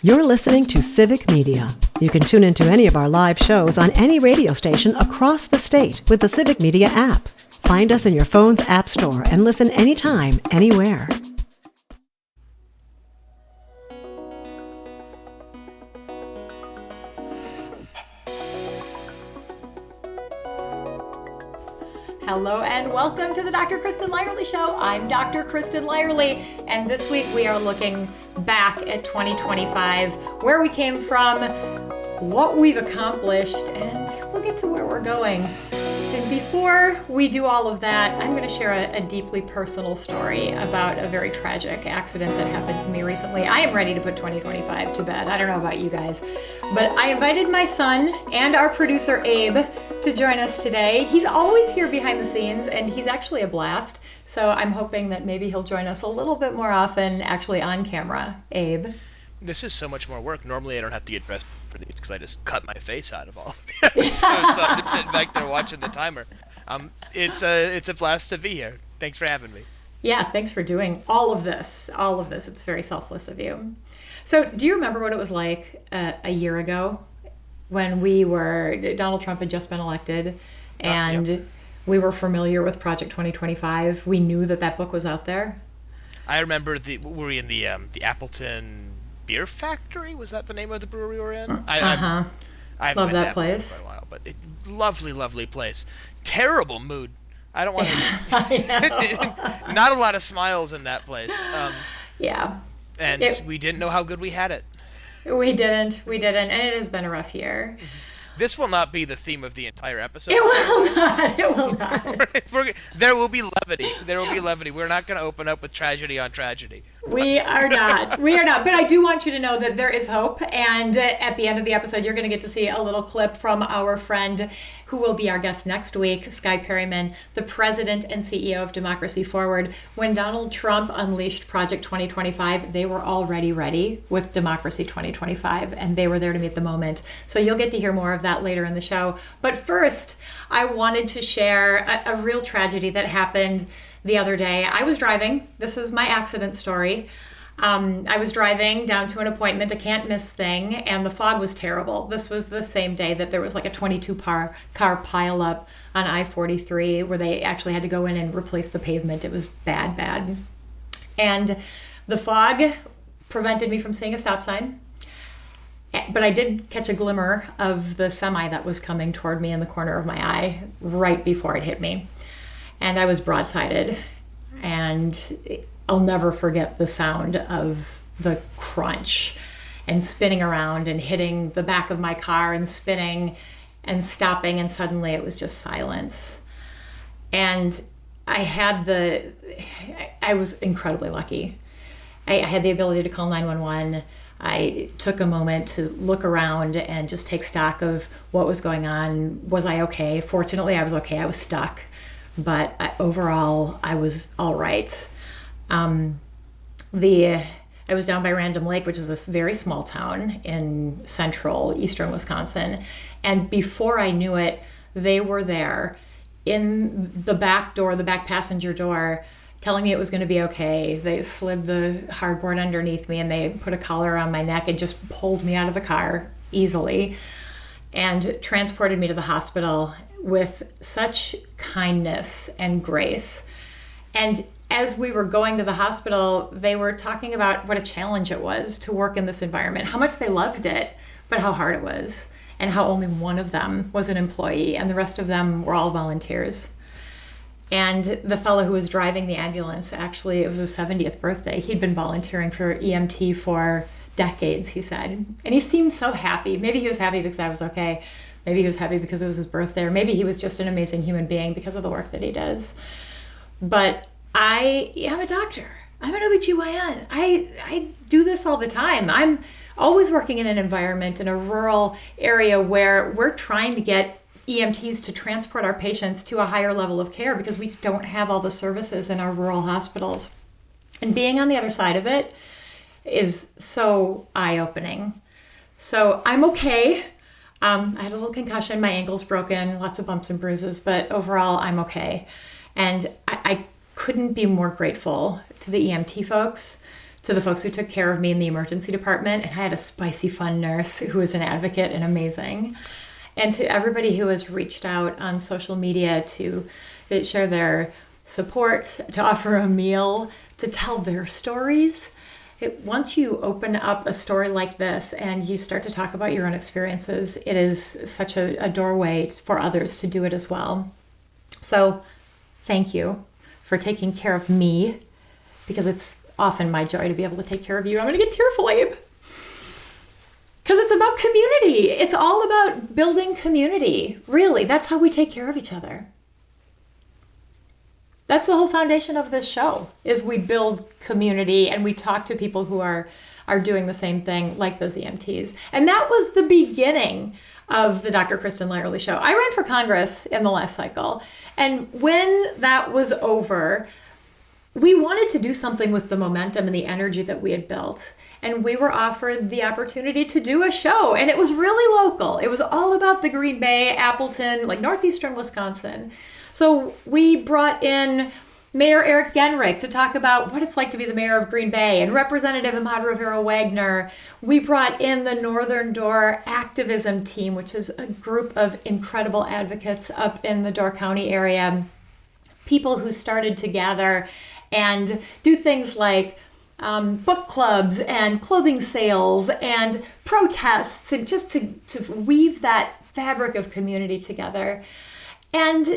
You're listening to Civic Media. You can tune into any of our live shows on any radio station across the state with the Civic Media app. Find us in your phone's app store and listen anytime, anywhere. Hello and welcome to the Dr. Kristin Lyerly Show. I'm Dr. Kristin Lyerly, and this week we are looking back at 2025, where we came from, what we've accomplished, and we'll get to where we're going. And before we do all of that, I'm going to share a deeply personal story about a very tragic accident that happened to me recently. I am ready to put 2025 to bed. I don't know about you guys, but I invited my son and our producer Abe to join us today. He's always here behind the scenes, and he's actually a blast. So I'm hoping that maybe he'll join us a little bit more often, actually on camera. Abe. This is so much more work. Normally I don't have to get dressed for these because I just cut my face out of all of the episodes. So I'm just sitting back there watching the timer. It's a blast to be here. Thanks for having me. Yeah, thanks for doing all of this. It's very selfless of you. So do you remember what it was like a year ago when Donald Trump had just been elected and Yep. we were familiar with Project 2025? We knew that book was out there. I remember were we in the Appleton Beer Factory? Was that the name of the brewery we're in? Uh-huh. I've Love been that to place. for a while, but lovely place. Terrible mood. I don't want to. I know. Not a lot of smiles in that place. Yeah. And we didn't know how good we had it. We didn't, and it has been a rough year. This will not be the theme of the entire episode. It will not. There will be levity. We're not going to open up with tragedy on tragedy. We are not. But I do want you to know that there is hope. And at the end of the episode, you're going to get to see a little clip from our friend who will be our guest next week, Skye Perryman, the president and CEO of Democracy Forward. When Donald Trump unleashed Project 2025, they were already ready with Democracy 2025, and they were there to meet the moment. So you'll get to hear more of that later in the show. But first, I wanted to share a real tragedy that happened the other day. I was driving. This is my accident story. I was driving down to an appointment, a can't miss thing, and the fog was terrible. This was the same day that there was like a 22-car pileup on I-43 where they actually had to go in and replace the pavement. It was bad. And the fog prevented me from seeing a stop sign. But I did catch a glimmer of the semi that was coming toward me in the corner of my eye right before it hit me. And I was broadsided, and I'll never forget the sound of the crunch and spinning around and hitting the back of my car and spinning and stopping, and suddenly it was just silence. And I was incredibly lucky. I had the ability to call 911. I took a moment to look around and just take stock of what was going on. Was I okay? Fortunately, I was okay. I was stuck. But overall, I was all right. I was down by Random Lake, which is this very small town in central eastern Wisconsin. And before I knew it, they were there in the back door, the back passenger door, telling me it was going to be okay. They slid the hardboard underneath me and they put a collar around my neck and just pulled me out of the car easily and transported me to the hospital with such kindness and grace. And as we were going to the hospital, they were talking about what a challenge it was to work in this environment, how much they loved it, but how hard it was, and how only one of them was an employee and the rest of them were all volunteers. And the fellow who was driving the ambulance, actually, it was his 70th birthday. He'd been volunteering for EMT for decades, he said. And he seemed so happy. Maybe he was happy because I was okay. Maybe he was happy because it was his birthday, or maybe he was just an amazing human being because of the work that he does. But I am a doctor. I'm an OBGYN. I do this all the time. I'm always working in an environment in a rural area where we're trying to get EMTs to transport our patients to a higher level of care because we don't have all the services in our rural hospitals. And being on the other side of it is so eye-opening. So I'm okay. I had a little concussion, my ankle's broken, lots of bumps and bruises, but overall I'm okay. And I couldn't be more grateful to the EMT folks, to the folks who took care of me in the emergency department. And I had a spicy, fun nurse who was an advocate and amazing. And to everybody who has reached out on social media to share their support, to offer a meal, to tell their stories. Once you open up a story like this and you start to talk about your own experiences, it is such a doorway for others to do it as well. So thank you for taking care of me, because it's often my joy to be able to take care of you. I'm going to get tearful, Abe. Because it's about community. It's all about building community. Really, that's how we take care of each other. That's the whole foundation of this show, is we build community and we talk to people who are doing the same thing, like those EMTs. And that was the beginning of the Dr. Kristen Lyerly Show. I ran for Congress in the last cycle. And when that was over, we wanted to do something with the momentum and the energy that we had built. And we were offered the opportunity to do a show. And it was really local. It was all about the Green Bay, Appleton, like northeastern Wisconsin. So we brought in Mayor Eric Genrich to talk about what it's like to be the mayor of Green Bay, and Representative Ahmad Rivera Wagner. We brought in the Northern Door activism team, which is a group of incredible advocates up in the Door County area. People who started to gather and do things like book clubs and clothing sales and protests, and just to weave that fabric of community together. And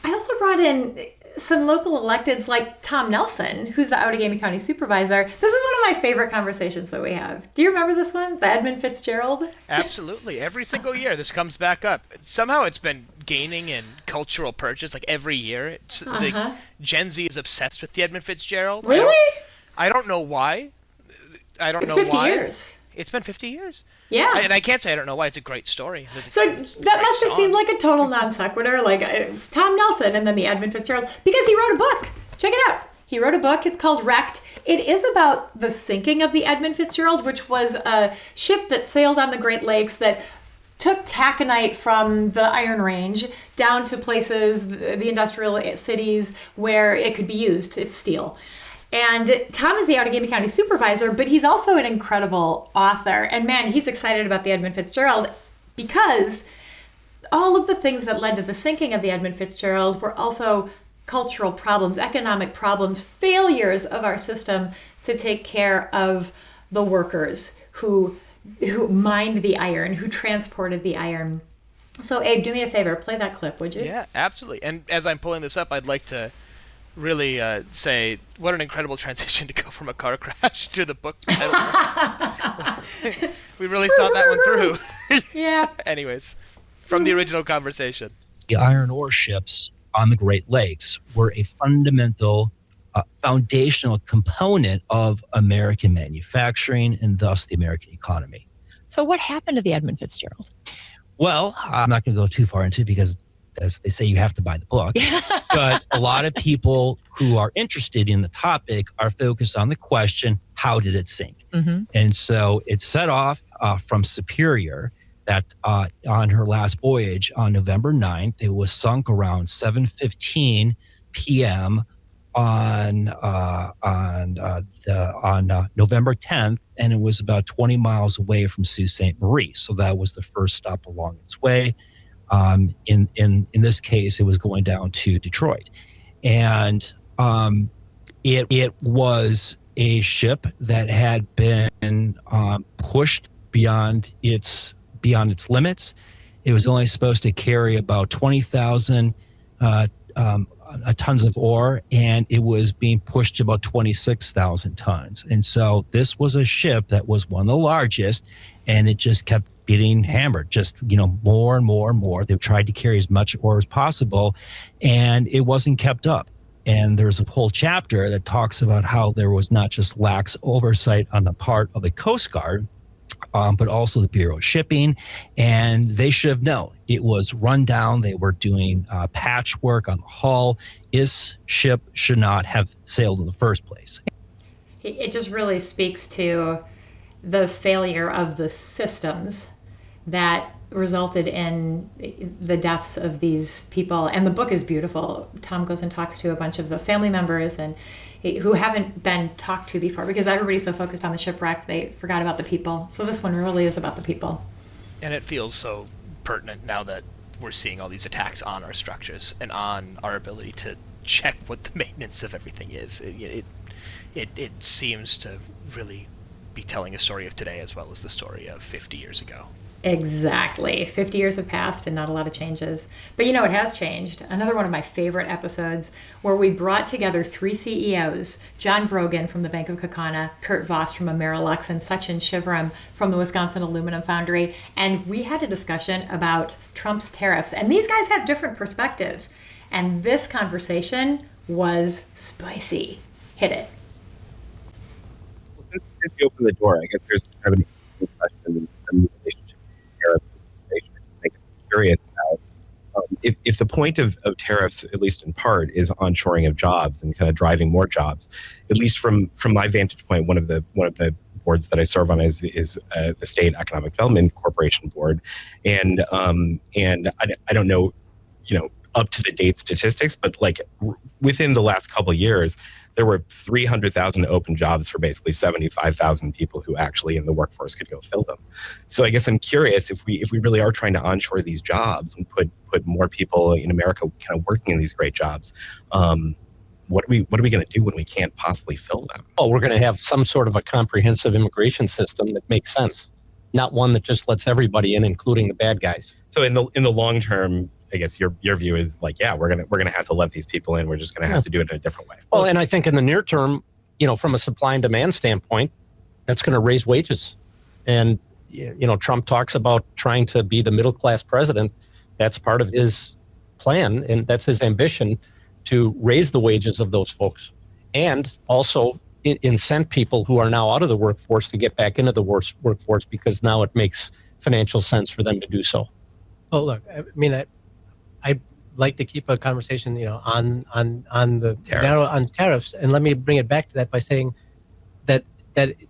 I also brought in some local electeds like Tom Nelson, who's the Outagamie County Supervisor. This is one of my favorite conversations that we have. Do you remember this one? The Edmund Fitzgerald? Absolutely. Every single year this comes back up. Somehow it's been gaining in cultural purchase, like every year. The Gen Z is obsessed with the Edmund Fitzgerald. Really? I don't know why. It's 50 years. It's been 50 years. Yeah. And I can't say I don't know why. It's a great story. So that must have seemed like a total non sequitur, like Tom Nelson and then the Edmund Fitzgerald, because he wrote a book. Check it out. He wrote a book. It's called Wrecked. It is about the sinking of the Edmund Fitzgerald, which was a ship that sailed on the Great Lakes that took taconite from the Iron Range down to places, the industrial cities, where it could be used. It's steel. And Tom is the Outagamie County Supervisor, but he's also an incredible author. And man, he's excited about the Edmund Fitzgerald because all of the things that led to the sinking of the Edmund Fitzgerald were also cultural problems, economic problems, failures of our system to take care of the workers who mined the iron, who transported the iron. So Abe, do me a favor, play that clip, would you? Yeah, absolutely. And as I'm pulling this up, I'd like to really say what an incredible transition to go from a car crash to the book title. We really thought that one through. Yeah. Anyways, from the original conversation. The iron ore ships on the Great Lakes were a fundamental, foundational component of American manufacturing and thus the American economy. So what happened to the Edmund Fitzgerald? Well, I'm not going to go too far into it because, as they say, you have to buy the book. But a lot of people who are interested in the topic are focused on the question, how did it sink? Mm-hmm. And so it set off from Superior that on her last voyage on November 9th, it was sunk around 7:15 p.m. on November 10th, and it was about 20 miles away from Sault Ste. Marie. So that was the first stop along its way. In this case, it was going down to Detroit, and it was a ship that had been pushed beyond its limits. It was only supposed to carry about 20,000 tons of ore, and it was being pushed to about 26,000 tons. And so this was a ship that was one of the largest, and it just kept getting hammered, just, more and more and more. They tried to carry as much ore as possible, and it wasn't kept up. And there's a whole chapter that talks about how there was not just lax oversight on the part of the Coast Guard, but also the Bureau of Shipping, and they should have known. It was run down. They were doing patchwork on the hull. This ship should not have sailed in the first place. It just really speaks to the failure of the systems that resulted in the deaths of these people. And the book is beautiful. Tom goes and talks to a bunch of the family members, and who haven't been talked to before, because everybody's so focused on the shipwreck, they forgot about the people. So this one really is about the people. And it feels so pertinent now that we're seeing all these attacks on our structures and on our ability to check what the maintenance of everything is. It seems to really be telling a story of today as well as the story of 50 years ago. Exactly. 50 years have passed and not a lot of changes. But you know what has changed? Another one of my favorite episodes where we brought together 3 CEOs, John Brogan from the Bank of Kaukauna, Kurt Voss from Amerilux, and Sachin Shivaram from the Wisconsin Aluminum Foundry. And we had a discussion about Trump's tariffs. And these guys have different perspectives. And this conversation was spicy. Hit it. Well, since you opened the door, I guess there's kind of an interesting question in the relationship with tariffs and inflation. I think I'm curious about if the point of tariffs, at least in part, is onshoring of jobs and kind of driving more jobs. At least from my vantage point, one of the boards that I serve on is the State Economic Development Corporation board, and I don't know, up to the date statistics, but like within the last couple of years, there were 300,000 open jobs for basically 75,000 people who actually in the workforce could go fill them. So I guess I'm curious if we really are trying to onshore these jobs and put more people in America kind of working in these great jobs, what are we going to do when we can't possibly fill them? Well, we're going to have some sort of a comprehensive immigration system that makes sense, not one that just lets everybody in, including the bad guys. So in the long term, I guess your view is like, yeah, we're gonna have to let these people in. We're just gonna have to do it in a different way. Well, and I think in the near term, from a supply and demand standpoint, that's going to raise wages. And Trump talks about trying to be the middle class president. That's part of his plan, and that's his ambition, to raise the wages of those folks, and also incent people who are now out of the workforce to get back into the workforce, because now it makes financial sense for them to do so. Well, look, I mean, I'd like to keep a conversation, on the tariffs. On tariffs, and let me bring it back to that by saying that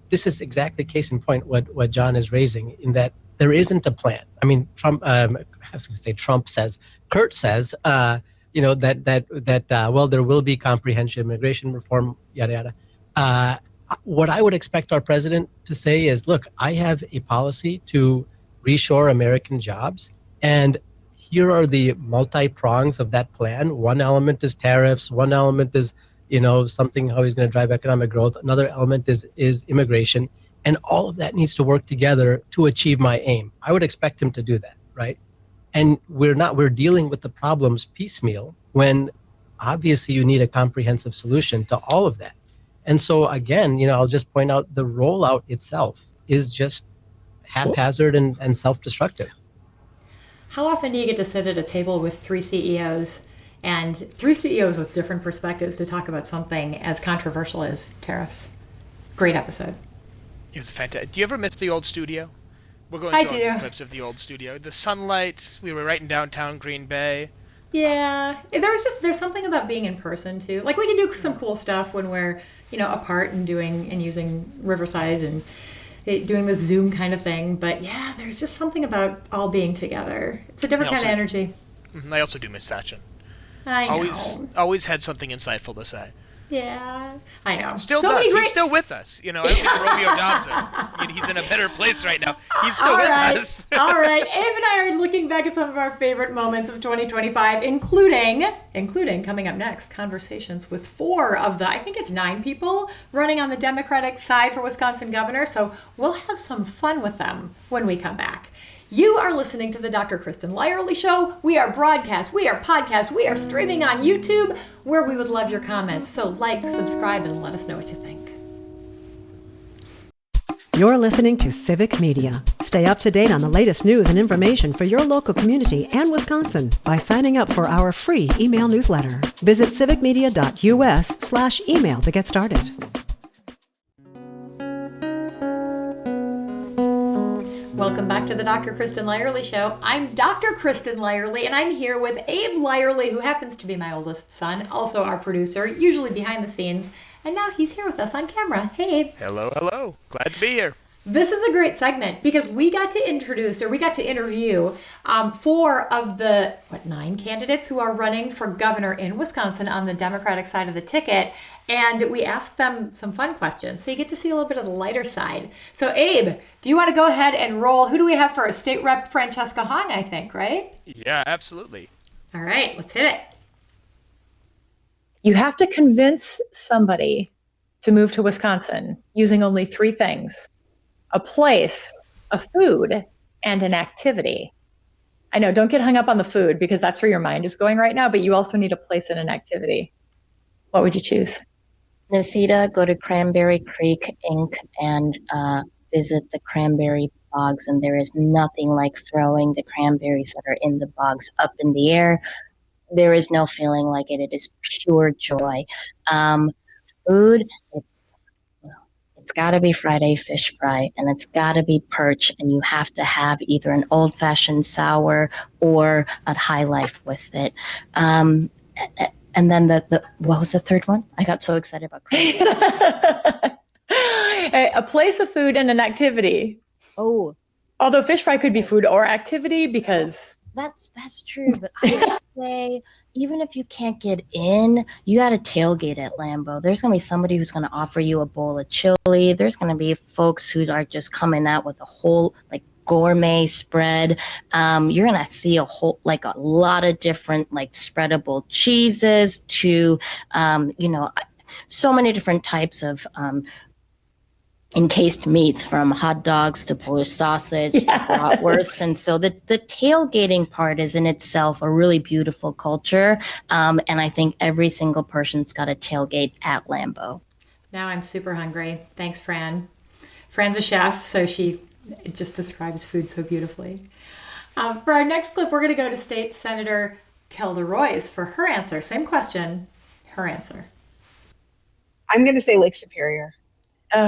this is exactly case in point what John is raising, in that there isn't a plan. I mean, Trump. I was going to say Trump says, Kurt says, that there will be comprehensive immigration reform, yada yada. What I would expect our president to say is, look, I have a policy to reshore American jobs, and here are the multi-prongs of that plan. One element is tariffs. One element is, something how he's going to drive economic growth. Another element is immigration. And all of that needs to work together to achieve my aim. I would expect him to do that, right? And we're dealing with the problems piecemeal, when obviously you need a comprehensive solution to all of that. And so again, I'll just point out the rollout itself is just haphazard and self-destructive. How often do you get to sit at a table with 3 CEOs and 3 CEOs with different perspectives to talk about something as controversial as tariffs? Great episode. It was fantastic. Do you ever miss the old studio? We're going through all these clips of the old studio. The sunlight, we were right in downtown Green Bay. Yeah. There's something about being in person too. Like, we can do some cool stuff when we're, apart and using Riverside and doing this Zoom kind of thing, but yeah, there's just something about all being together. It's a different kind of energy. I also do miss Sachin. I know. Always had something insightful to say. Yeah, I know. Still does. He's still with us. I don't think Romeo Dobbs. He's in a better place right now. He's still with us. All right. Abe and I are looking back at some of our favorite moments of 2025, including coming up next, conversations with 4 of the, I think it's 9 people running on the Democratic side for Wisconsin governor. So we'll have some fun with them when we come back. You are listening to the Dr. Kristin Lyerly Show. We are broadcast, we are podcast, we are streaming on YouTube, where we would love your comments. So subscribe, and let us know what you think. You're listening to Civic Media. Stay up to date on the latest news and information for your local community and Wisconsin by signing up for our free email newsletter. Visit civicmedia.us/email to get started. Welcome back to the Dr. Kristin Lyerly Show. I'm Dr. Kristin Lyerly, and I'm here with Abe Lyerly, who happens to be my oldest son, also our producer, usually behind the scenes, and now he's here with us on camera. Hey, Abe. Hello. Glad to be here. This is a great segment because we got to interview 4 of the 9 candidates who are running for governor in Wisconsin on the Democratic side of the ticket. And we ask them some fun questions, so you get to see a little bit of the lighter side. So Abe, do you want to go ahead and roll? Who do we have first? State Rep Francesca Hong, I think, right? Yeah, absolutely. All right, let's hit it. You have to convince somebody to move to Wisconsin using only 3 things: a place, a food, and an activity. I know, don't get hung up on the food because that's where your mind is going right now, but you also need a place and an activity. What would you choose? Nisita, go to Cranberry Creek Inc. and visit the cranberry bogs. And there is nothing like throwing the cranberries that are in the bogs up in the air. There is no feeling like it. It is pure joy. Food, it's got to be Friday fish fry, and it's got to be perch, and you have to have either an old-fashioned sour or a high life with it. And then the what was the third one? I got so excited about A place, a food, and an activity. Oh, Although fish fry could be food or activity because... That's true, but I would say even if you can't get in, you got to tailgate at Lambeau. There's going to be somebody who's going to offer you a bowl of chili. There's going to be folks who are just coming out with a whole like gourmet spread. You're going to see a lot of different like spreadable cheeses to, so many different types of encased meats, from hot dogs to Polish sausage to bratwurst. And so the tailgating part is in itself a really beautiful culture. And I think every single person's got a tailgate at Lambeau. Now I'm super hungry. Thanks, Fran. Fran's a chef, so she just describes food so beautifully. For our next clip, we're going to go to State Senator Kelda Roys for her answer. Same question, her answer. I'm going to say Lake Superior.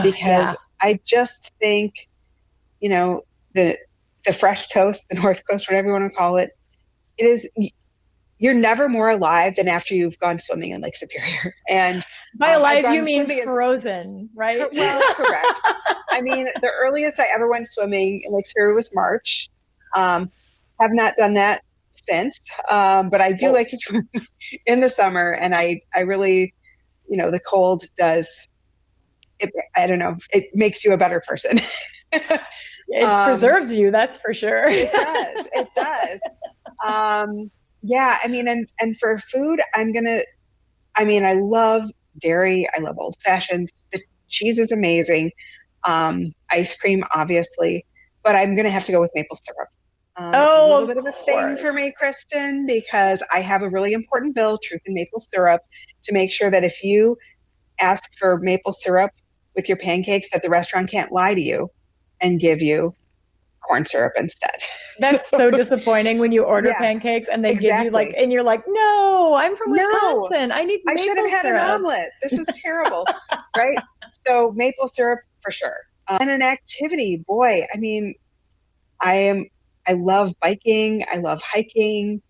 Because I just think, the fresh coast, the North Coast, whatever you want to call it, you're never more alive than after you've gone swimming in Lake Superior. And by alive, you mean frozen, right? Well, correct. I mean, the earliest I ever went swimming in Lake Superior was March. Have not done that since, but I do like to swim in the summer. And I really, the cold does... I don't know. It makes you a better person. It preserves you, that's for sure. It does. It does. I mean, and for food, I love dairy. I love old fashions. The cheese is amazing. Ice cream, obviously, but I'm going to have to go with maple syrup. It's a little bit of a thing for me, Kristin, because I have a really important bill, Truth in Maple Syrup, to make sure that if you ask for maple syrup with your pancakes, that the restaurant can't lie to you and give you corn syrup instead. That's so disappointing when you order pancakes and they give you and you're like, no, I'm from Wisconsin. I need maple syrup. I should have had an omelet. This is terrible. Right? So maple syrup for sure. And an activity, boy, I mean, I love biking. I love hiking.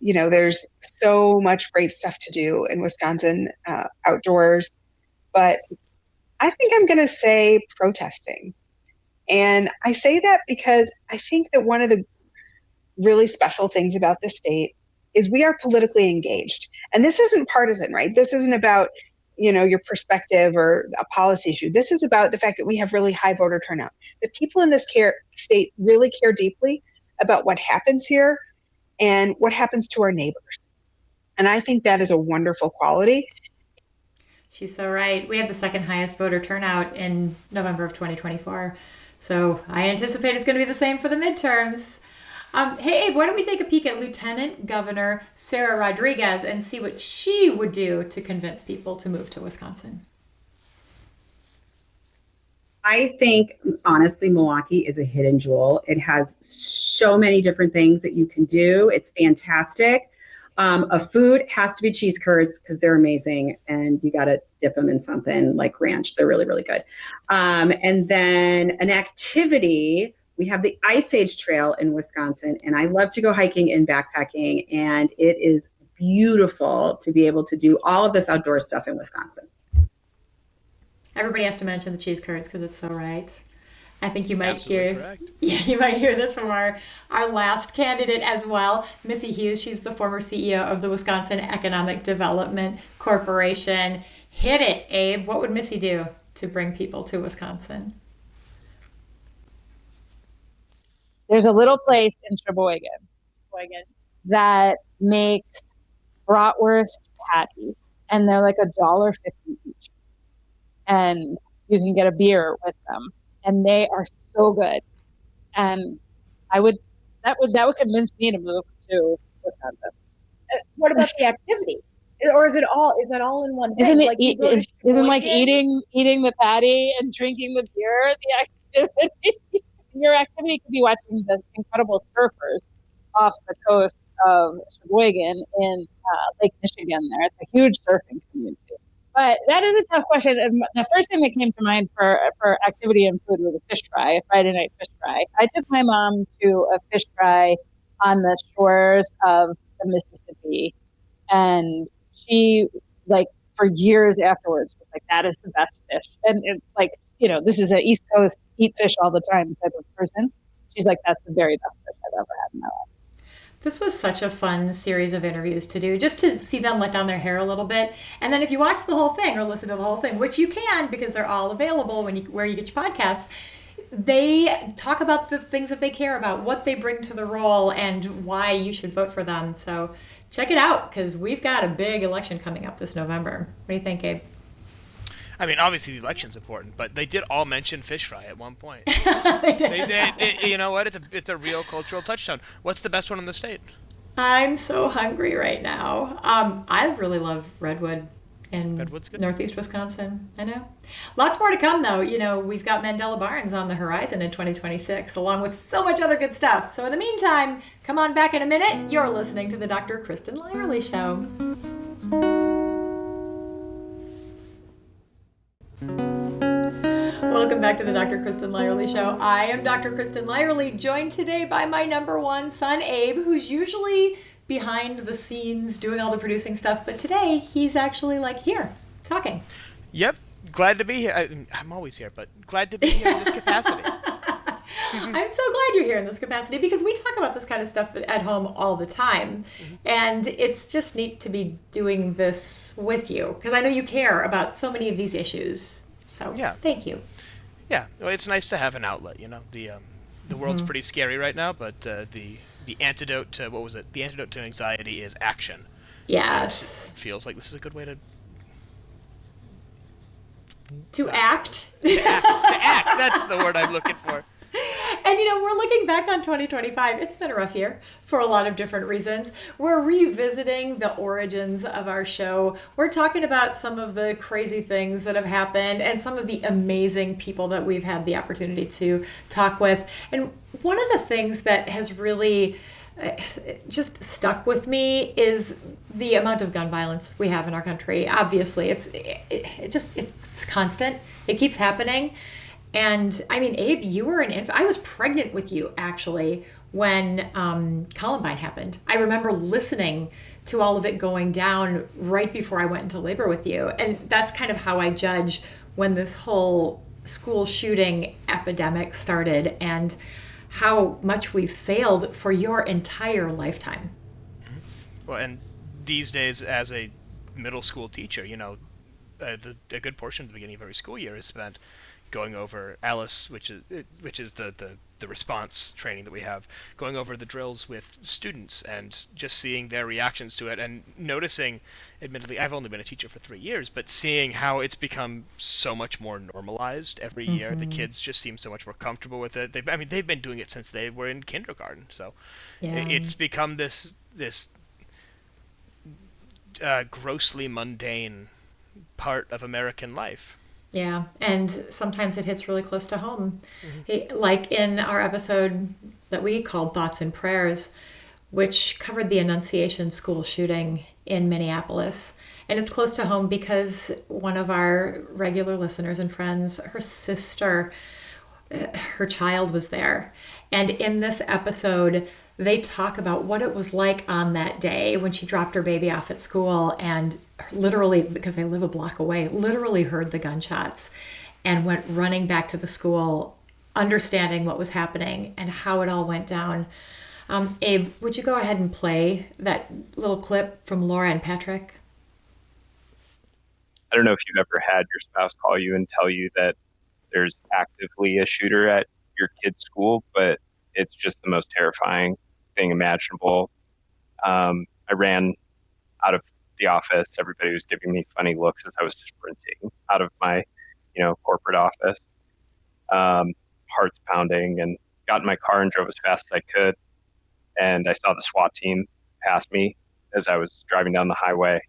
There's so much great stuff to do in Wisconsin, outdoors. But I think I'm going to say protesting. And I say that because I think that one of the really special things about this state is we are politically engaged. And this isn't partisan, right? This isn't about, your perspective or a policy issue. This is about the fact that we have really high voter turnout. The people in this state really care deeply about what happens here and what happens to our neighbors. And I think that is a wonderful quality. She's so right. We had the second highest voter turnout in November of 2024. So I anticipate it's going to be the same for the midterms. Hey, Abe, why don't we take a peek at Lieutenant Governor Sara Rodriguez and see what she would do to convince people to move to Wisconsin? I think, honestly, Milwaukee is a hidden jewel. It has so many different things that you can do. It's fantastic. A food has to be cheese curds because they're amazing, and you got to dip them in something like ranch. They're really, really good. And then an activity, we have the Ice Age Trail in Wisconsin, and I love to go hiking and backpacking, and it is beautiful to be able to do all of this outdoor stuff in Wisconsin. Everybody has to mention the cheese curds because it's so right. I think you might Absolutely hear correct. Yeah, you might hear this from our last candidate as well, Missy Hughes. She's the former CEO of the Wisconsin Economic Development Corporation. Hit it, Abe. What would Missy do to bring people to Wisconsin? There's a little place in Sheboygan that makes bratwurst patties, and they're like $1.50 each, and you can get a beer with them, and they are so good. And that would convince me to move to Wisconsin. What about the activity? Or is it all in one thing? Isn't it Like, you go to isn't like Sheboygan? eating the patty and drinking the beer the activity? Your activity could be watching the incredible surfers off the coast of Sheboygan in Lake Michigan. There, it's a huge surfing community. But that is a tough question. And the first thing that came to mind for activity and food was a fish fry, a Friday night fish fry. I took my mom to a fish fry on the shores of the Mississippi, and she, like, for years afterwards, was like, that is the best fish. And it's like, this is an East Coast eat fish all the time type of person. She's like, that's the very best fish I've ever had in my life. This was such a fun series of interviews to do, just to see them let down their hair a little bit. And then if you watch the whole thing or listen to the whole thing, which you can because they're all available where you get your podcasts, they talk about the things that they care about, what they bring to the role, and why you should vote for them. So check it out, because we've got a big election coming up this November. What do you think, Gabe? I mean, obviously the election's important, but they did all mention fish fry at one point. they, you know what? It's a real cultural touchstone. What's the best one in the state? I'm so hungry right now. I really love Redwood in Northeast Wisconsin. I know. Lots more to come, though. We've got Mandela Barnes on the horizon in 2026, along with so much other good stuff. So in the meantime, come on back in a minute. You're listening to the Dr. Kristin Lyerly Show. Welcome back to the Dr. Kristin Lyerly Show. I am Dr. Kristin Lyerly, joined today by my number one son, Abe, who's usually behind the scenes doing all the producing stuff, but today he's actually here talking. Yep, glad to be here. I'm always here, but glad to be here in this capacity. I'm so glad you're here in this capacity, because we talk about this kind of stuff at home all the time. And it's just neat to be doing this with you, because I know you care about so many of these issues. So yeah. Thank you. Yeah, well, it's nice to have an outlet. The world's pretty scary right now, but the antidote to the antidote to anxiety is action. Yes. It feels like this is a good way to act. To act. That's the word I'm looking for. And we're looking back on 2025. It's been a rough year for a lot of different reasons. We're revisiting the origins of our show. We're talking about some of the crazy things that have happened and some of the amazing people that we've had the opportunity to talk with. And one of the things that has really just stuck with me is the amount of gun violence we have in our country. Obviously, it's constant. It keeps happening. And I mean, Abe, you were an infant. I was pregnant with you, actually, when Columbine happened. I remember listening to all of it going down right before I went into labor with you. And that's kind of how I judge when this whole school shooting epidemic started, and how much we've failed for your entire lifetime. Well, and these days, as a middle school teacher, a good portion of the beginning of every school year is spent going over Alice, which is the response training that we have, going over the drills with students and just seeing their reactions to it, and noticing, admittedly, I've only been a teacher for 3 years, but seeing how it's become so much more normalized every year. The kids just seem so much more comfortable with it. They've been doing it since they were in kindergarten, so it's become this grossly mundane part of American life. Yeah, and sometimes it hits really close to home. Like in our episode that we called Thoughts and Prayers, which covered the Annunciation school shooting in Minneapolis. And it's close to home because one of our regular listeners and friends, her sister, her child was there. And in this episode, they talk about what it was like on that day when she dropped her baby off at school and literally, because they live a block away, literally heard the gunshots and went running back to the school understanding what was happening and how it all went down. Abe, would you go ahead and play that little clip from Laura and Patrick? I don't know if you've ever had your spouse call you and tell you that there's actively a shooter at your kid's school, but it's just the most terrifying thing imaginable. I ran out of the office. Everybody was giving me funny looks as I was sprinting out of my, corporate office. Hearts pounding, and got in my car and drove as fast as I could. And I saw the SWAT team pass me as I was driving down the highway,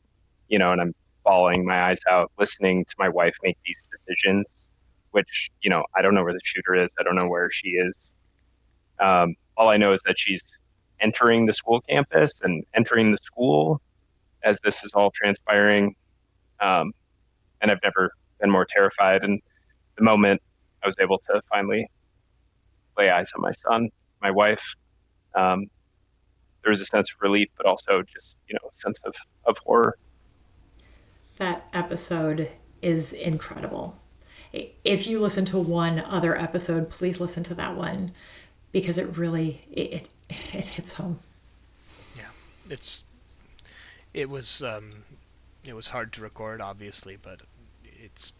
and I'm bawling my eyes out, listening to my wife make these decisions, which, I don't know where the shooter is. I don't know where she is. All I know is that she's entering the school campus and entering the school as this is all transpiring. And I've never been more terrified. And the moment I was able to finally lay eyes on my son, my wife, there was a sense of relief, but also just, a sense of horror. That episode is incredible. If you listen to one other episode, please listen to that one, because it really, it hits home. Yeah, it was hard to record, obviously, but it's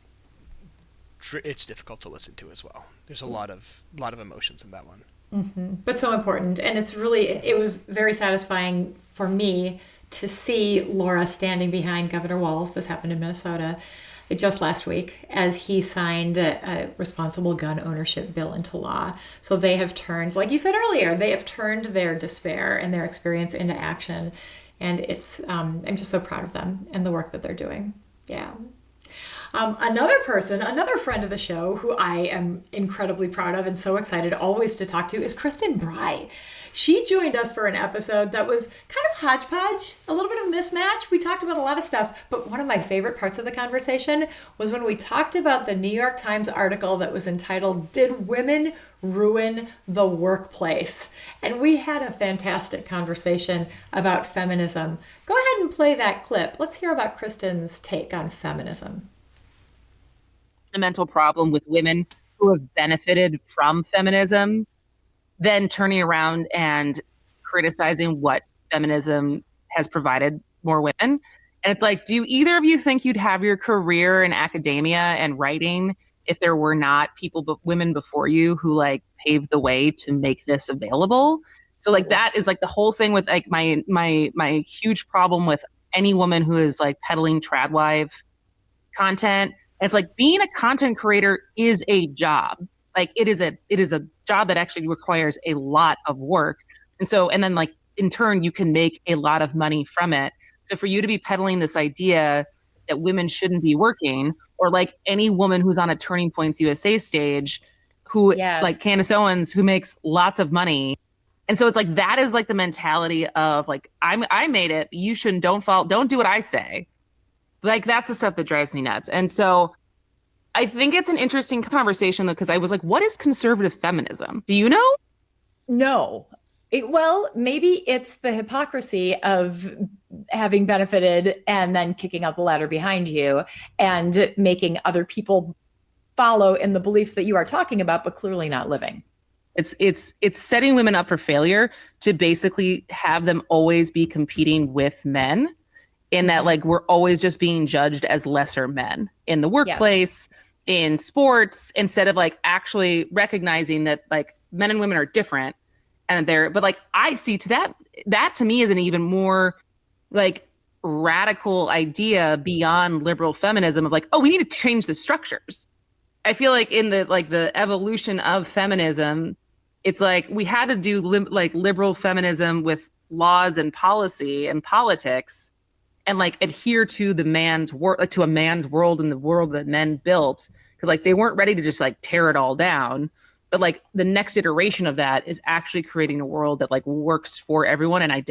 difficult to listen to as well. There's a lot of emotions in that one. Mm-hmm. But so important. And it was very satisfying for me to see Laura standing behind Governor Walz. This happened in Minnesota just last week, as he signed a responsible gun ownership bill into law. So they have turned, like you said earlier, they have turned their despair and their experience into action. And I'm just so proud of them and the work that they're doing. Yeah. Another friend of the show who I am incredibly proud of and so excited always to talk to is Kristin Brey. She joined us for an episode that was kind of hodgepodge, a little bit of a mismatch. We talked about a lot of stuff, but one of my favorite parts of the conversation was when we talked about the New York Times article that was entitled, "Did Women Ruin the Workplace?" And we had a fantastic conversation about feminism. Go ahead and play that clip. Let's hear about Kristin's take on feminism. Fundamental problem with women who have benefited from feminism, then turning around and criticizing what feminism has provided more women. And it's like, do either of you think you'd have your career in academia and writing if there were not women before you who paved the way to make this available? So that is the whole thing with my huge problem with any woman who is peddling tradwife content. It's being a content creator is a job. It is a job that actually requires a lot of work. And then in turn, you can make a lot of money from it. So for you to be peddling this idea that women shouldn't be working, or any woman who's on a Turning Points USA stage, who like Candace Owens, who makes lots of money. And so it's that is the mentality of I made it, you shouldn't, don't do what I say. That's the stuff that drives me nuts. And so I think it's an interesting conversation, though, because I was what is conservative feminism? Do you know? No. Well, maybe it's the hypocrisy of having benefited and then kicking up the ladder behind you and making other people follow in the beliefs that you are talking about, but clearly not living. It's setting women up for failure to basically have them always be competing with men. In that, we're always just being judged as lesser men in the workplace, in sports, instead of actually recognizing that men and women are different. And I see that to me is an even more radical idea beyond liberal feminism of we need to change the structures. I feel in the evolution of feminism, it's we had to do liberal feminism with laws and policy and politics, and adhere to the man's work, to a man's world and the world that men built, because they weren't ready to just tear it all down. But the next iteration of that is actually creating a world that works for everyone and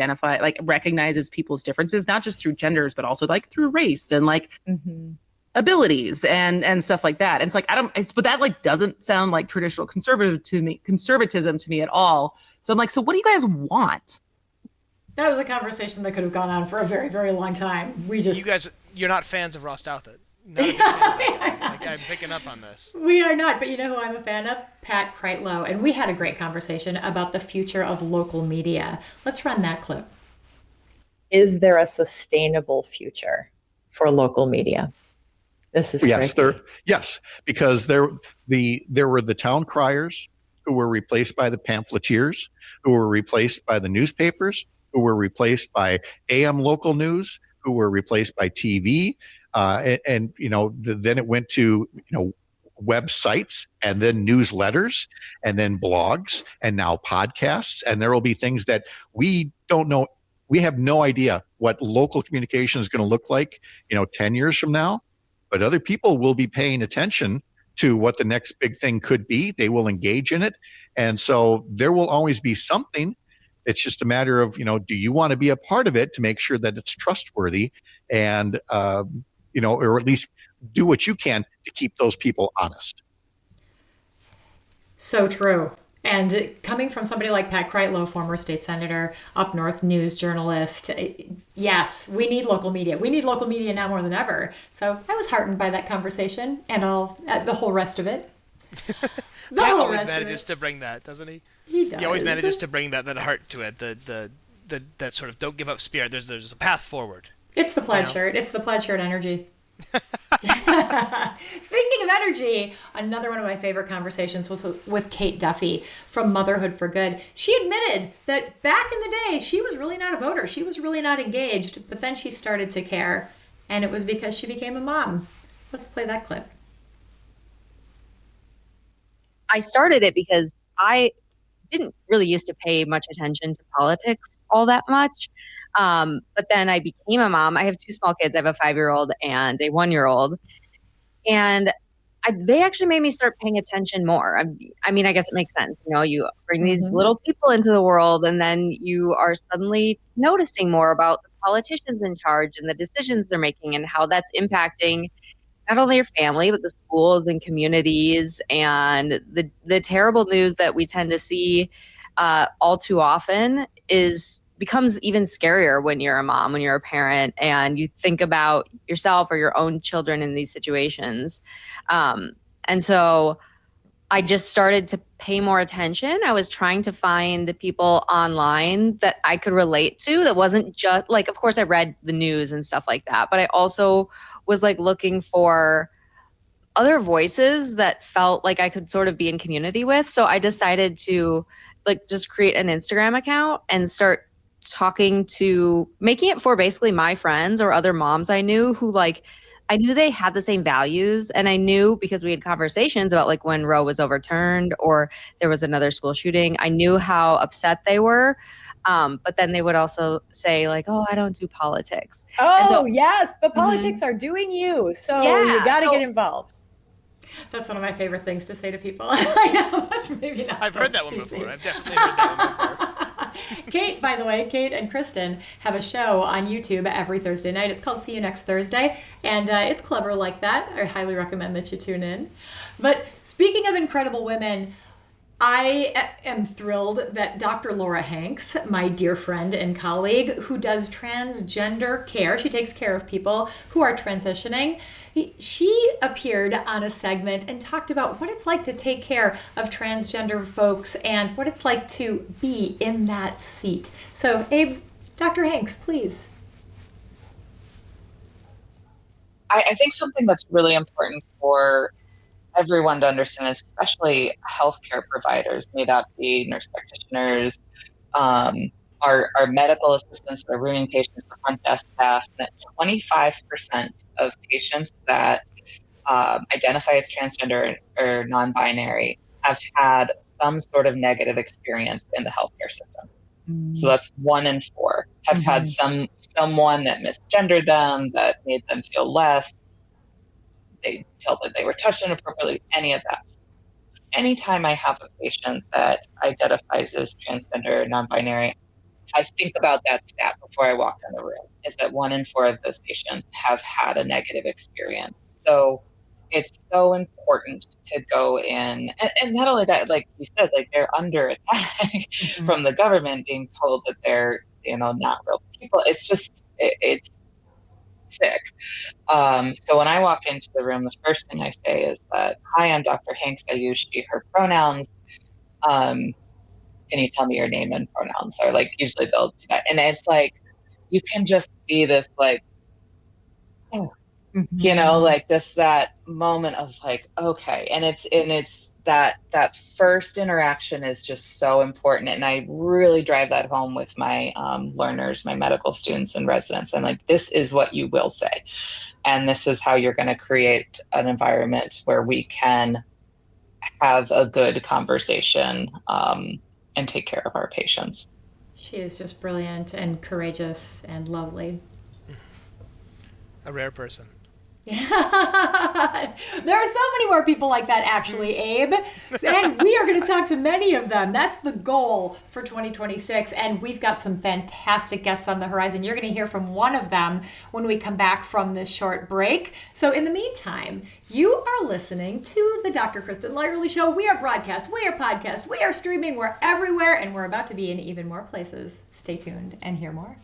recognizes people's differences, not just through genders, but also through race and abilities and stuff like that. And it's but that doesn't sound like traditional conservatism to me at all. So I'm so what do you guys want? That was a conversation that could have gone on for a very, very long time. You guys, you're not fans of Ross Douthat. Not a big fan of that. Like, I'm picking up on this. We are not, but you know who I'm a fan of? Pat Kreitlow. And we had a great conversation about the future of local media. Let's run that clip. Is there a sustainable future for local media? This is tricky. Yes, because there were the town criers who were replaced by the pamphleteers, who were replaced by the newspapers, who were replaced by AM local news, who were replaced by TV, and then it went to websites, and then newsletters, and then blogs, and now podcasts, and there will be things that we don't know. We have no idea what local communication is going to look like, 10 years from now, but other people will be paying attention to what the next big thing could be. They will engage in it. And so there will always be something. It's just a matter of, do you want to be a part of it to make sure that it's trustworthy and, or at least do what you can to keep those people honest. So true. And coming from somebody like Pat Kreitlow, former state senator, up north news journalist, yes, we need local media. We need local media now more than ever. So I was heartened by that conversation and the whole rest of it. Pat always manages to bring that, doesn't he? He does. He always manages to bring that heart to it, that sort of don't give up spirit. There's a path forward. It's the plaid shirt. It's the plaid shirt energy. Speaking of energy, another one of my favorite conversations was with Kate Duffy from Motherhood for Good. She admitted that back in the day, she was really not a voter. She was really not engaged, but then she started to care, and it was because she became a mom. Let's play that clip. I started it because I didn't really used to pay much attention to politics all that much. But then I became a mom. I have two small kids. I have a 5-year-old and a 1-year-old. And they actually made me start paying attention more. I mean, I guess it makes sense. You bring these little people into the world, and then you are suddenly noticing more about the politicians in charge and the decisions they're making and how that's impacting not only your family, but the schools and communities, and the terrible news that we tend to see all too often becomes even scarier when you're a mom, when you're a parent, and you think about yourself or your own children in these situations. And so I just started to pay more attention. I was trying to find people online that I could relate to, that wasn't just of course I read the news and stuff like that, but I also was looking for other voices that felt like I could sort of be in community with. So I decided to just create an Instagram account and start making it for basically my friends or other moms I knew who I knew they had the same values, and I knew because we had conversations about when Roe was overturned or there was another school shooting, I knew how upset they were. But then they would also say oh, I don't do politics. Oh, so, yes, but politics are doing you. So you got to get involved. That's one of my favorite things to say to people. I know, that's maybe not I've heard that one before. I've definitely heard that one before. Kate, by the way, Kate and Kristin have a show on YouTube every Thursday night. It's called See You Next Thursday, and it's clever like that. I highly recommend that you tune in. But speaking of incredible women, I am thrilled that Dr. Laura Hanks, my dear friend and colleague who does transgender care, she takes care of people who are transitioning, she appeared on a segment and talked about what it's like to take care of transgender folks and what it's like to be in that seat. So, Abe, Dr. Hanks, please. I think something that's really important for everyone to understand, especially healthcare providers, may that be nurse practitioners, our medical assistants, our rooming patients, the front desk staff, that 25% of patients that identify as transgender or non-binary have had some sort of negative experience in the healthcare system. So that's 1 in 4 have had someone that misgendered them, that made them feel less. They felt that they were touched inappropriately, any of that. Anytime I have a patient that identifies as transgender or non-binary, I think about that stat before I walk in the room, is that 1 in 4 of those patients have had a negative experience. So it's so important to go in, and not only that, like you said, they're under attack from the government, being told that they're, not real people. It's just, it's sick. So when I walk into the room, the first thing I say is that, "Hi, I'm Dr. Hanks. I use she, her pronouns. Um, can you tell me your name and pronouns?" Or like usually they'll do that. And it's like, you can just see this like, oh, like this, that moment of like, okay. And it's that first interaction is just so important. And I really drive that home with my learners, my medical students and residents. I'm like, this is what you will say. And this is how you're going to create an environment where we can have a good conversation and take care of our patients. She is just brilliant and courageous and lovely. A rare person. There are so many more people like that, actually, Abe. And we are going to talk to many of them. That's the goal for 2026. And we've got some fantastic guests on the horizon. You're going to hear from one of them when we come back from this short break. So in the meantime, you are listening to the Dr. Kristin Lyerly Show. We are broadcast, we are podcast, we are streaming, we're everywhere, and we're about to be in even more places. Stay tuned and hear more.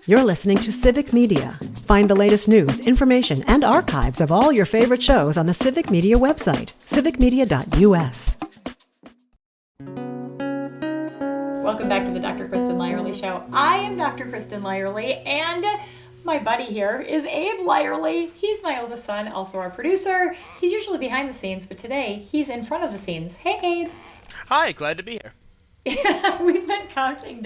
You're listening to Civic Media. Find the latest news, information, and archives of all your favorite shows on the Civic Media website, civicmedia.us. Welcome back to the Dr. Kristin Lyerly Show. I am Dr. Kristin Lyerly, and my buddy here is Abe Lyerly. He's my oldest son, also our producer. He's usually behind the scenes, but today he's in front of the scenes. Hey, Abe. Hi, glad to be here. We've been not counting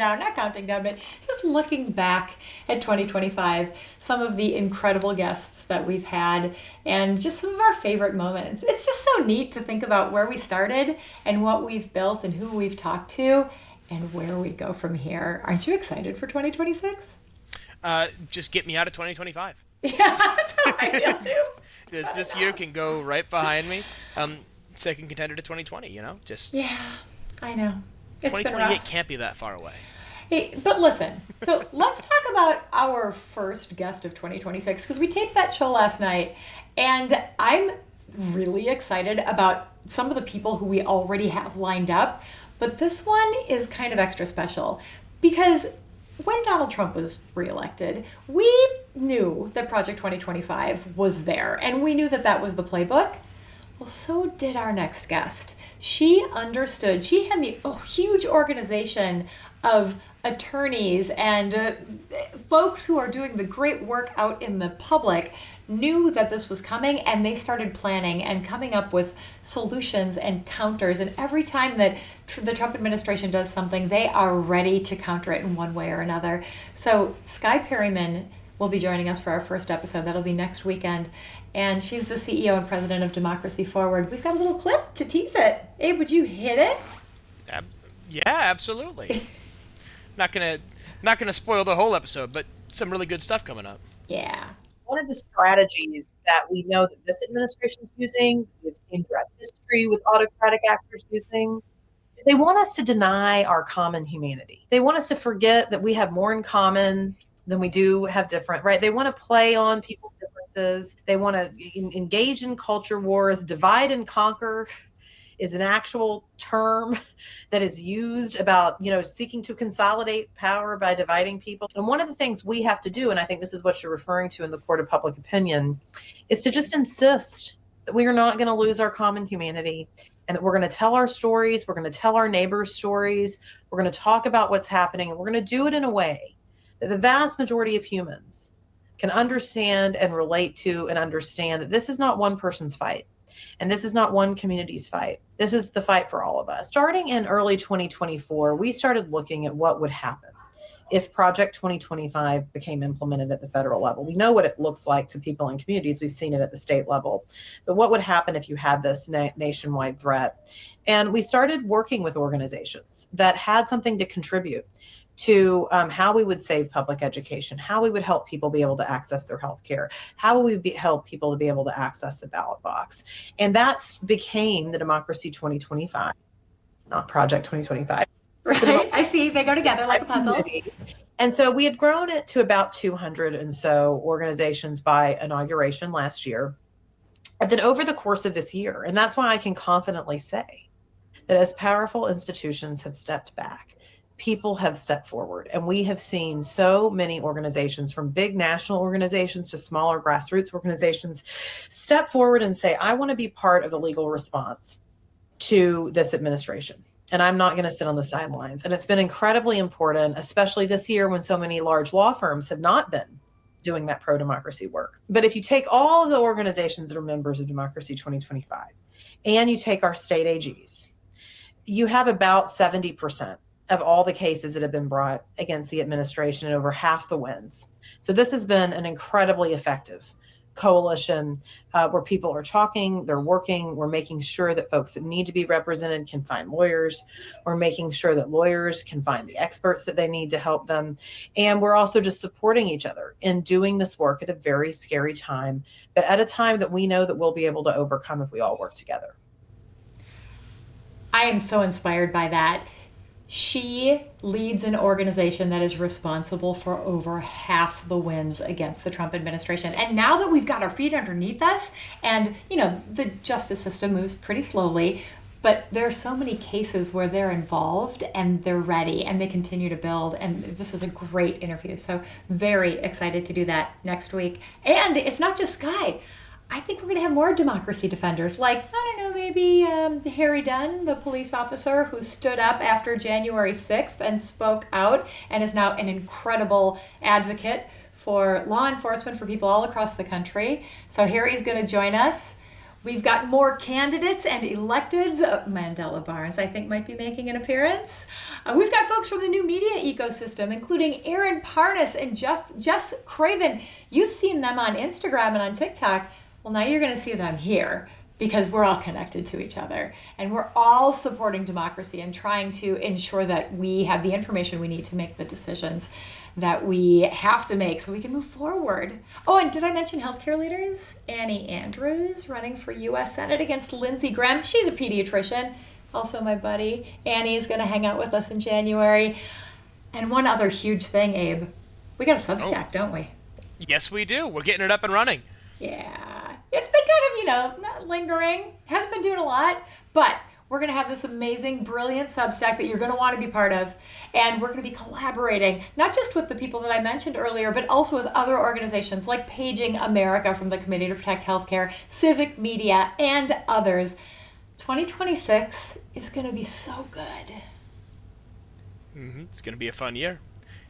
down, but just looking back at 2025, some of the incredible guests that we've had and just some of our favorite moments. It's just so neat to think about where we started and what we've built and who we've talked to and where we go from here. Aren't you excited for 2026? Just get me out of 2025. Yeah, that's how I feel too. This year can go right behind me. Second contender to 2020, just... Yeah, I know. 2028 can't be that far away. Hey, but listen, so let's talk about our first guest of 2026, because we taped that show last night, and I'm really excited about some of the people who we already have lined up, but this one is kind of extra special, because when Donald Trump was reelected, we knew that Project 2025 was there, and we knew that that was the playbook. Well, so did our next guest. She understood. She had the huge organization of attorneys and folks who are doing the great work out in the public knew that this was coming, and they started planning and coming up with solutions and counters. And every time that the Trump administration does something, they are ready to counter it in one way or another. So Skye Perryman will be joining us for our first episode. That'll be next weekend. And she's the CEO and president of Democracy Forward. We've got a little clip to tease it. Abe, would you hit it? Yeah, absolutely. Not gonna spoil the whole episode, but some really good stuff coming up. Yeah. One of the strategies that we know that this administration is using, we've seen throughout history with autocratic actors using, is they want us to deny our common humanity. They want us to forget that we have more in common than we do have different, right? They want to play on people's differences. They want to engage in culture wars. Divide and conquer is an actual term that is used about, seeking to consolidate power by dividing people. And one of the things we have to do, and I think this is what you're referring to in the court of public opinion, is to just insist that we are not going to lose our common humanity and that we're going to tell our stories. We're going to tell our neighbors' stories. We're going to talk about what's happening, and we're going to do it in a way that the vast majority of humans can understand and relate to and understand that this is not one person's fight. And this is not one community's fight. This is the fight for all of us. Starting in early 2024, we started looking at what would happen if Project 2025 became implemented at the federal level. We know what it looks like to people in communities. We've seen it at the state level. But what would happen if you had this nationwide threat? And we started working with organizations that had something to contribute to how we would save public education, how we would help people be able to access their health care, how we would help people to be able to access the ballot box. And that became the Democracy 2025, not Project 2025. Right, I see, they go together like a puzzle. And so we had grown it to about 200 and so organizations by inauguration last year. And then over the course of this year, and that's why I can confidently say that as powerful institutions have stepped back, people have stepped forward. And we have seen so many organizations, from big national organizations to smaller grassroots organizations, step forward and say, I want to be part of the legal response to this administration. And I'm not going to sit on the sidelines. And it's been incredibly important, especially this year when so many large law firms have not been doing that pro-democracy work. But if you take all of the organizations that are members of Democracy 2025, and you take our state AGs, you have about 70% of all the cases that have been brought against the administration and over half the wins. So this has been an incredibly effective coalition where people are talking, they're working, we're making sure that folks that need to be represented can find lawyers, we're making sure that lawyers can find the experts that they need to help them, and we're also just supporting each other in doing this work at a very scary time, but at a time that we know that we'll be able to overcome if we all work together. I am so inspired by that. She leads an organization that is responsible for over half the wins against the Trump administration. And now that we've got our feet underneath us, and the justice system moves pretty slowly, but there are so many cases where they're involved and they're ready and they continue to build. And this is a great interview. So very excited to do that next week. And it's not just Skye. I think we're going to have more democracy defenders, like, I don't know, maybe Harry Dunn, the police officer who stood up after January 6th and spoke out and is now an incredible advocate for law enforcement for people all across the country. So Harry's going to join us. We've got more candidates and electeds. Mandela Barnes, I think, might be making an appearance. We've got folks from the new media ecosystem, including Aaron Parnas and Jess Craven. You've seen them on Instagram and on TikTok. Well, now you're going to see them here because we're all connected to each other and we're all supporting democracy and trying to ensure that we have the information we need to make the decisions that we have to make so we can move forward. Oh, and did I mention healthcare leaders? Annie Andrews running for U.S. Senate against Lindsey Graham. She's a pediatrician, also my buddy. Annie is going to hang out with us in January. And one other huge thing, Abe, we got a Substack, don't we? Yes, we do. We're getting it up and running. Yeah. It's been kind of, not lingering, hasn't been doing a lot, but we're going to have this amazing, brilliant Substack that you're going to want to be part of. And we're going to be collaborating, not just with the people that I mentioned earlier, but also with other organizations like Paging America from the Committee to Protect Healthcare, Civic Media, and others. 2026 is going to be so good. It's going to be a fun year.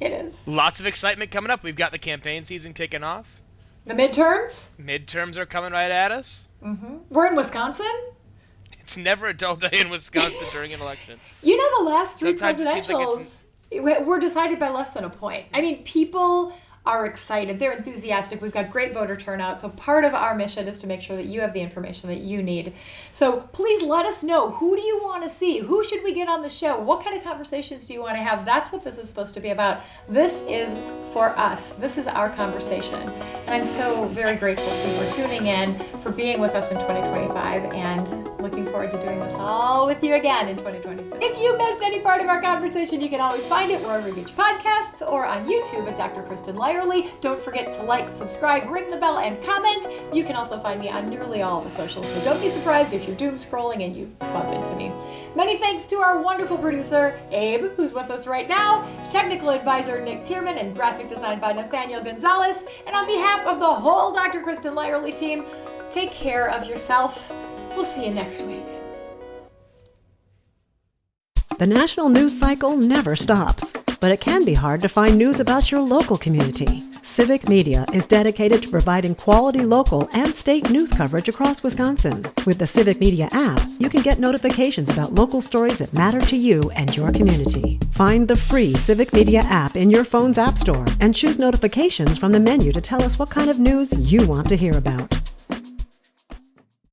It is. Lots of excitement coming up. We've got the campaign season kicking off. The midterms? Midterms are coming right at us. We're in Wisconsin. It's never a dull day in Wisconsin during an election. The last three Sometimes it seems like presidentials were decided by less than a point. I mean, people are excited. They're enthusiastic. We've got great voter turnout. So part of our mission is to make sure that you have the information that you need. So please let us know. Who do you want to see? Who should we get on the show? What kind of conversations do you want to have? That's what this is supposed to be about. This is for us. This is our conversation. And I'm so very grateful to you for tuning in, for being with us in 2025, and looking forward to doing this all with you again in 2026. If you missed any part of our conversation, you can always find it wherever you get your podcasts or on YouTube at Dr. Kristin Lyerly. Don't forget to like, subscribe, ring the bell, and comment. You can also find me on nearly all the socials, so don't be surprised if you're doom scrolling and you bump into me. Many thanks to our wonderful producer, Abe, who's with us right now, technical advisor Nick Tierman, and graphic design by Nathaniel Gonzalez. And on behalf of the whole Dr. Kristin Lyerly team, take care of yourself. We'll see you next week. The national news cycle never stops, but it can be hard to find news about your local community. Civic Media is dedicated to providing quality local and state news coverage across Wisconsin. With the Civic Media app, you can get notifications about local stories that matter to you and your community. Find the free Civic Media app in your phone's app store and choose notifications from the menu to tell us what kind of news you want to hear about.